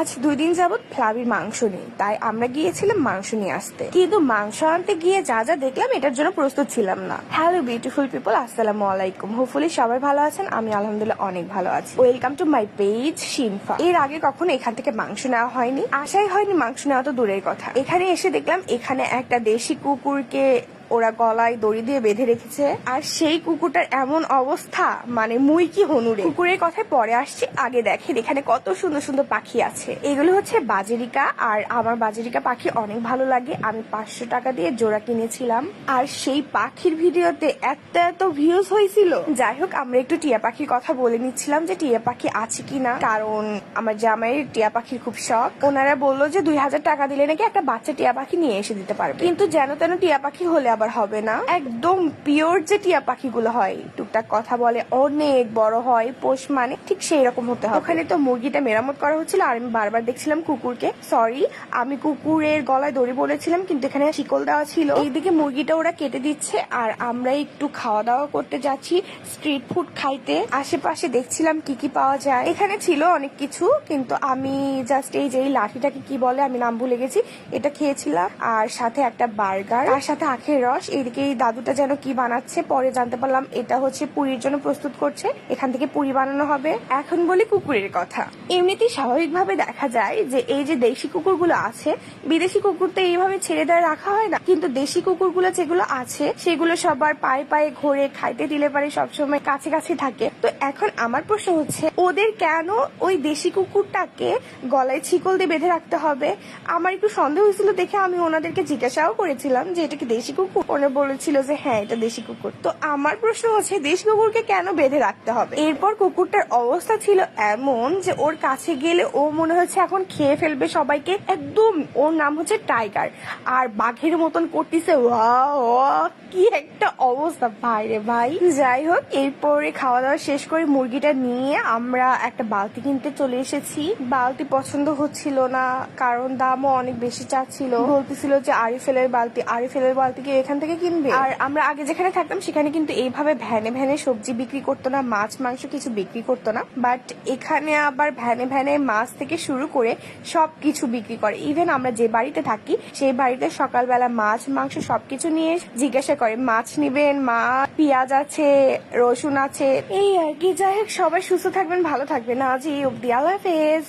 আজ 2 দিন যাবত ফ্লাবির মাংস নেই, তাই আমরা গিয়েছিলাম মাংস নিয়ে আসতে। কিন্তু মাংস আনতে গিয়ে যা যা দেখলাম এটার জন্য প্রস্তুত ছিলাম না। হ্যালো বিউটিফুল পিপল, আসসালামু আলাইকুম। হোপফুলি সবাই ভালো আছেন, আমি আলহামদুলিল্লাহ অনেক ভালো আছি। Welcome to my page Shinfa. এর আগে কখনো এখান থেকে মাংস নেওয়া হয়নি, আশাই হয়নি মাংস নেওয়া তো দূরের কথা। এখানে এসে দেখলাম এখানে একটা দেশি কুকুরকে ওরা গলায় দড়ি দিয়ে বেঁধে রেখেছে, আর সেই কুকুরটার এমন অবস্থা, মানে মুই কি হনুরে। কুকুরের কথায় পরে আসছি, আগে দেখেন এখানে কত সুন্দর সুন্দর পাখি আছে। এগুলো হচ্ছে বাজেরিকা, আর আমার বাজেরিকা পাখি অনেক ভালো লাগে। আমি 500 টাকা দিয়ে জোড়া কিনেছিলাম, আর সেই পাখির ভিডিওতে এত ভিউজ হয়েছিল। যাই হোক, আমরা একটু টিয়া পাখির কথা বলে নিচ্ছিলাম যে টিয়া পাখি আছে কিনা, কারণ আমার জামাইয়ের টিয়া পাখির খুব শখ। ওনারা বললো যে 2000 টাকা দিলে নাকি একটা বাচ্চা টিয়া পাখি নিয়ে এসে দিতে পারবে। কিন্তু যেন তেন টিয়া পাখি হলে আবার হবে না, একদম পিওর যে টিয়া পাখিগুলো হয়, টুকটাক কথা বলে, অনেক বড় হয়, পোষ মানে ঠিক সেই রকম হতে হবে। ওখানে তো মুরগিটা মেরামত করা হচ্ছিল, আর আমি বারবার দেখছিলাম কুকুরকে। সরি, আমি কুকুরের গলায় দড়ি বলেছিলাম, কিন্তু এখানে শিকল দেওয়া ছিল। এইদিকে মুরগিটা ওরা কেটে দিচ্ছে, আর আমরা একটু খাওয়া দাওয়া করতে যাচ্ছি স্ট্রিট ফুড খাইতে। আশেপাশে দেখছিলাম কি কি পাওয়া যায়। এখানে ছিল অনেক কিছু, কিন্তু আমি জাস্ট এই যে লাঠিটাকে কি বলে আমি নাম ভুলে গেছি, এটা খেয়েছিলাম, আর সাথে একটা বার্গার, তার সাথে আখের রস। এইদিকে এই দাদুটা যেন কি বানাচ্ছে, পরে জানতে পারলাম এটা হচ্ছে পুরীর জন্য প্রস্তুত করছে, এখান থেকে পুরি বানানো হবে। এখন বলি কুকুরের কথা। এমনিতেই স্বাভাবিকভাবে দেখা যায় যে এই যে দেশি কুকুরগুলো আছে, বিদেশি কুকুর তো এইভাবে ছেড়ে দেয় রাখা হয় না, কিন্তু দেশি কুকুরগুলো যেগুলো আছে সেগুলো সবার পায়ে পায়ে ঘোরে, খাইতে দিলে পারে সবসময় কাছে কাছে থাকে। তো এখন আমার প্রশ্ন হচ্ছে, ওদের কেন ওই দেশি কুকুরটাকে গলায় শিকল দিয়ে বেঁধে রাখতে হবে? আমার একটু সন্দেহ হয়েছিল দেখে আমি ওনাদেরকে জিজ্ঞাসাও করেছিলাম যে এটা কি দেশি কুকুর। ওরা বলেছিল যে হ্যাঁ এটা দেশি কুকুর। তো আমার প্রশ্ন হচ্ছে, দেশি কুকুরকে কেন বেঁধে রাখতে হবে? এরপর কুকুরটার অবস্থা ছিল এমন যে ওর কাছে গেলে ও মনে হচ্ছে এখন খেয়ে ফেলবে সবাইকে। একদম ওর নাম হচ্ছে টাইগার, আর বাঘের মতন করতেছে, কি একটা অবস্থা ভাই রে ভাই। যাই হোক, এরপরে খাওয়া দাওয়া শেষ করে মুরগিটা নিয়ে আমরা একটা বালতি কিনতে চলে এসেছি। বালতি পছন্দ হচ্ছিল না, কারণ দামও অনেক বেশি চাচ্ছিল। বলতেছিল যে আরিফেলের বালতিকে এখান থেকে কিনবে। আর আমরা আগে যেখানে থাকতাম সেখানে কিন্তু এইভাবে ভ্যানে ভ্যানে সবজি বিক্রি করতো না, মাছ মাংস কিছু বিক্রি করতো না, বাট এখানে আবার ভ্যানে ভ্যানে মাছ থেকে শুরু করে সবকিছু বিক্রি করে। ইভেন আমরা যে বাড়িতে থাকি সেই বাড়িতে সকালবেলা মাছ মাংস সবকিছু নিয়ে জিজ্ঞাসা করে, মাছ নিবেন? মাছ, পেঁয়াজ আছে, রসুন আছে, এই আর কি। যাই হোক, সবাই সুস্থ থাকবেন, ভালো থাকবেন। আজ এই অব্দি, আল্লাহ হাফেজ।